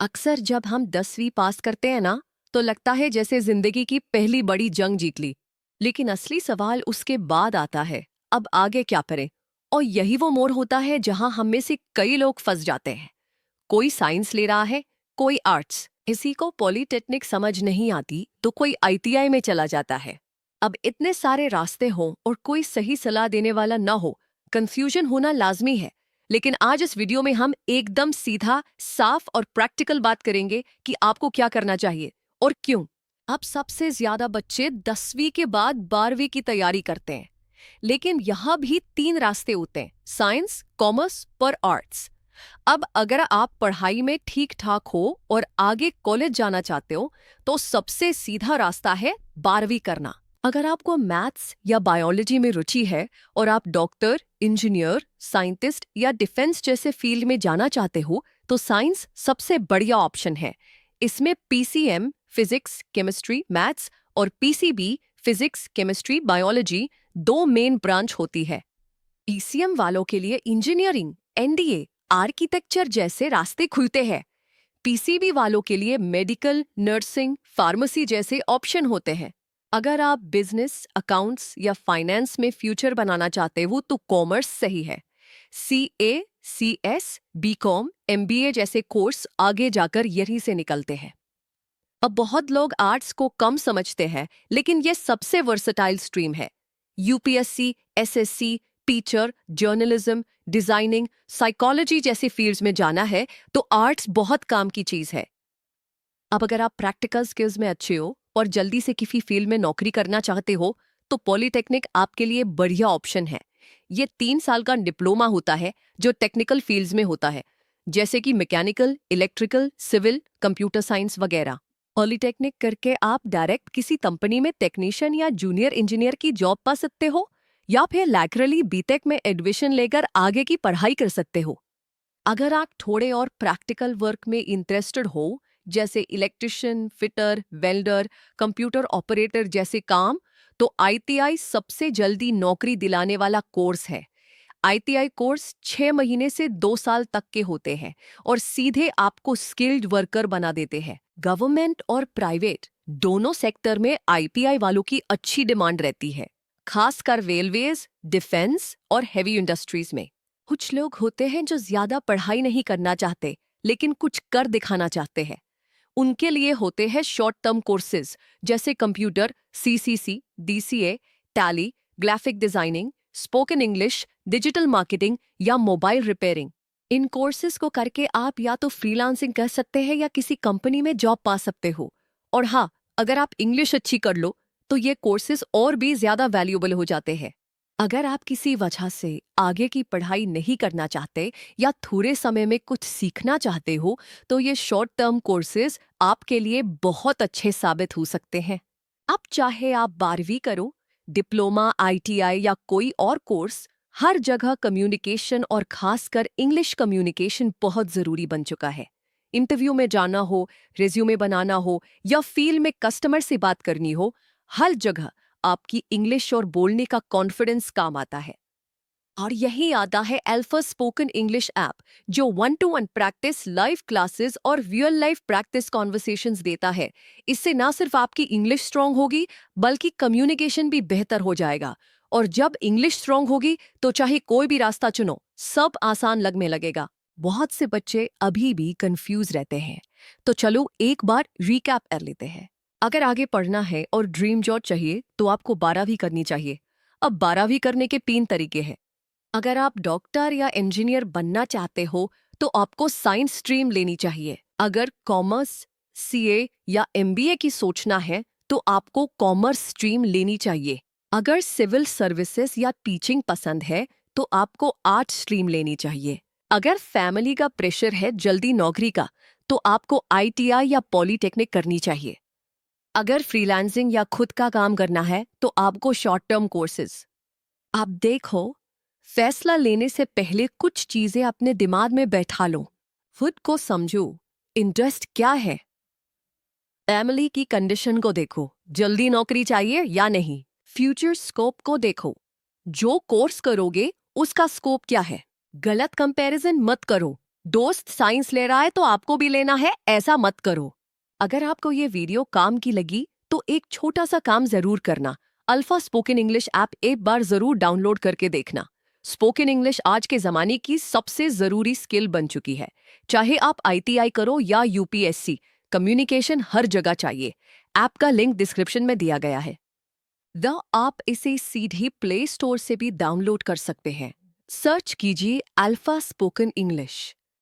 अक्सर जब हम 10वीं पास करते हैं ना, तो लगता है जैसे जिंदगी की पहली बड़ी जंग जीत ली। लेकिन असली सवाल उसके बाद आता है, अब आगे क्या करें? और यही वो मोड़ होता है जहां हम में से कई लोग फंस जाते हैं। कोई साइंस ले रहा है, कोई आर्ट्स, किसी को पॉलिटेक्निक समझ नहीं आती तो कोई आईटीआई में चला जाता है। अब इतने सारे रास्ते हों और कोई सही सलाह देने वाला ना हो, कंफ्यूजन होना लाजमी है। लेकिन आज इस वीडियो में हम एकदम सीधा, साफ और प्रैक्टिकल बात करेंगे कि आपको क्या करना चाहिए और क्यों। अब सबसे ज्यादा बच्चे 10वीं के बाद 12वीं की तैयारी करते हैं, लेकिन यहाँ भी 3 रास्ते होते हैं: साइंस, कॉमर्स और आर्ट्स। अब अगर आप पढ़ाई में ठीक ठाक हो और आगे कॉलेज जाना चाहते हो, तो सबसे सीधा रास्ता है 12वीं करना। अगर आपको मैथ्स या बायोलॉजी में रुचि है और आप डॉक्टर, इंजीनियर, साइंटिस्ट या डिफेंस जैसे फील्ड में जाना चाहते हो, तो साइंस सबसे बढ़िया ऑप्शन है। इसमें पीसीएम फिजिक्स, केमिस्ट्री, मैथ्स और PCB physics, chemistry, biology 2 main branch होती है। पीसीएम वालों के लिए इंजीनियरिंग, एनडीए, आर्किटेक्चर जैसे रास्ते खुलते हैं। पीसीबी वालों के लिए मेडिकल, नर्सिंग, फार्मेसी जैसे ऑप्शन होते हैं। अगर आप बिजनेस, अकाउंट्स या फाइनेंस में फ्यूचर बनाना चाहते हो तो कॉमर्स सही है। सीए, सीएस, बीकॉम, एमबीए जैसे कोर्स आगे जाकर यहीं से निकलते हैं। अब बहुत लोग आर्ट्स को कम समझते हैं, लेकिन ये सबसे वर्सटाइल स्ट्रीम है। UPSC, SSC, teacher, journalism, designing, psychology जैसी फील्ड्स में जाना है तो आर्ट्स बहुत काम की चीज है। अब अगर आप प्रैक्टिकल स्किल्स में अच्छे हो और जल्दी से किसी फील्ड में नौकरी करना चाहते हो, तो पॉलिटेक्निक आपके लिए बढ़िया ऑप्शन है। ये 3 साल का डिप्लोमा होता है जो टेक्निकल फील्ड्स में होता है, जैसे कि mechanical, electrical, civil, computer science वगैरह। पॉलिटेक्निक करके आप डायरेक्ट किसी कंपनी में टेक्नीशियन या जूनियर इंजीनियर की जॉब पा सकते हो, या फिर लैटरली बीटेक में एडमिशन लेकर आगे की पढ़ाई कर सकते हो। अगर आप थोड़े और प्रैक्टिकल वर्क में इंटरेस्टेड हो, जैसे electrician, fitter, welder, computer operator जैसे काम, तो आईटीआई सबसे जल्दी नौकरी दिलाने वाला कोर्स है। आईटीआई कोर्स 6 महीने से 2 साल तक के होते हैं और सीधे आपको स्किल्ड वर्कर बना देते हैं। गवर्नमेंट और प्राइवेट दोनों सेक्टर में आईटीआई वालों की अच्छी डिमांड रहती है, खासकर रेलवेज, डिफेंस और हेवी इंडस्ट्रीज में। कुछ लोग होते हैं जो ज्यादा पढ़ाई नहीं करना चाहते, लेकिन कुछ कर दिखाना चाहते हैं। उनके लिए होते हैं शॉर्ट टर्म कोर्सेज, जैसे computer, CCC, DCA, tally, graphic designing, spoken English, digital marketing या मोबाइल रिपेयरिंग। इन कोर्सेज को करके आप या तो फ्रीलांसिंग कर सकते हैं या किसी कंपनी में जॉब पा सकते हो। और हाँ, अगर आप इंग्लिश अच्छी कर लो तो ये कोर्सेज और भी ज्यादा वैल्यूएबल हो जाते हैं। अगर आप किसी वजह से आगे की पढ़ाई नहीं करना चाहते या थोड़े समय में कुछ सीखना चाहते हो, तो ये शॉर्ट टर्म कोर्सेज आपके लिए बहुत अच्छे साबित हो सकते हैं। अब चाहे आप 12वीं करो, डिप्लोमा, आईटीआई या कोई और कोर्स, हर जगह कम्युनिकेशन और खासकर इंग्लिश कम्युनिकेशन बहुत जरूरी बन चुका है। इंटरव्यू में जाना हो, रिज्यूमे बनाना हो या फील्ड में कस्टमर से बात करनी हो, हर जगह आपकी इंग्लिश और बोलने का कॉन्फिडेंस काम आता है। और यही आता है अल्फा स्पोकन इंग्लिश ऐप, जो 1-to-1 प्रैक्टिस, लाइव क्लासेस और रियल लाइफ प्रैक्टिस कॉन्वर्सेशंस देता है। इससे ना सिर्फ आपकी इंग्लिश स्ट्रांग होगी, बल्कि कम्युनिकेशन भी बेहतर हो जाएगा। और जब इंग्लिश स्ट्रांग होगी तो चाहे कोई भी रास्ता चुनो, सब आसान लगने लगेगा। बहुत से बच्चे अभी भी कंफ्यूज रहते हैं, तो चलो एक बार रिकैप कर लेते हैं। अगर आगे पढ़ना है और ड्रीम जॉब चाहिए तो आपको 12वीं करनी चाहिए। अब 12वीं करने के 3 तरीके हैं। अगर आप डॉक्टर या इंजीनियर बनना चाहते हो तो आपको साइंस स्ट्रीम लेनी चाहिए। अगर कॉमर्स, सीए या एमबीए की सोचना है तो आपको कॉमर्स स्ट्रीम लेनी चाहिए। अगर सिविल सर्विसेज या टीचिंग पसंद है तो आपको आर्ट स्ट्रीम लेनी चाहिए। अगर फैमिली का प्रेशर है जल्दी नौकरी का, तो आपको आईटीआई या पॉलिटेक्निक करनी चाहिए। अगर फ्रीलांसिंग या खुद का काम करना है तो आपको शॉर्ट टर्म कोर्सेज। आप देखो, फैसला लेने से पहले कुछ चीजें अपने दिमाग में बैठा लो। खुद को समझो, इंटरेस्ट क्या है, फैमिली की कंडीशन को देखो, जल्दी नौकरी चाहिए या नहीं, फ्यूचर स्कोप को देखो, जो कोर्स करोगे उसका स्कोप क्या है। गलत कंपैरिजन मत करो, दोस्त साइंस ले रहा है तो आपको भी लेना है, ऐसा मत करो। अगर आपको ये वीडियो काम की लगी तो एक छोटा सा काम जरूर करना। अल्फा स्पोकन इंग्लिश ऐप एक बार जरूर डाउनलोड करके देखना। स्पोकन इंग्लिश आज के जमाने की सबसे जरूरी स्किल बन चुकी है। चाहे आप आईटीआई करो या यूपीएससी, कम्युनिकेशन हर जगह चाहिए। ऐप का लिंक डिस्क्रिप्शन में दिया गया है। आप इसे सीधे प्ले स्टोर से भी डाउनलोड कर सकते हैं। सर्च कीजिए अल्फा स्पोकन इंग्लिश।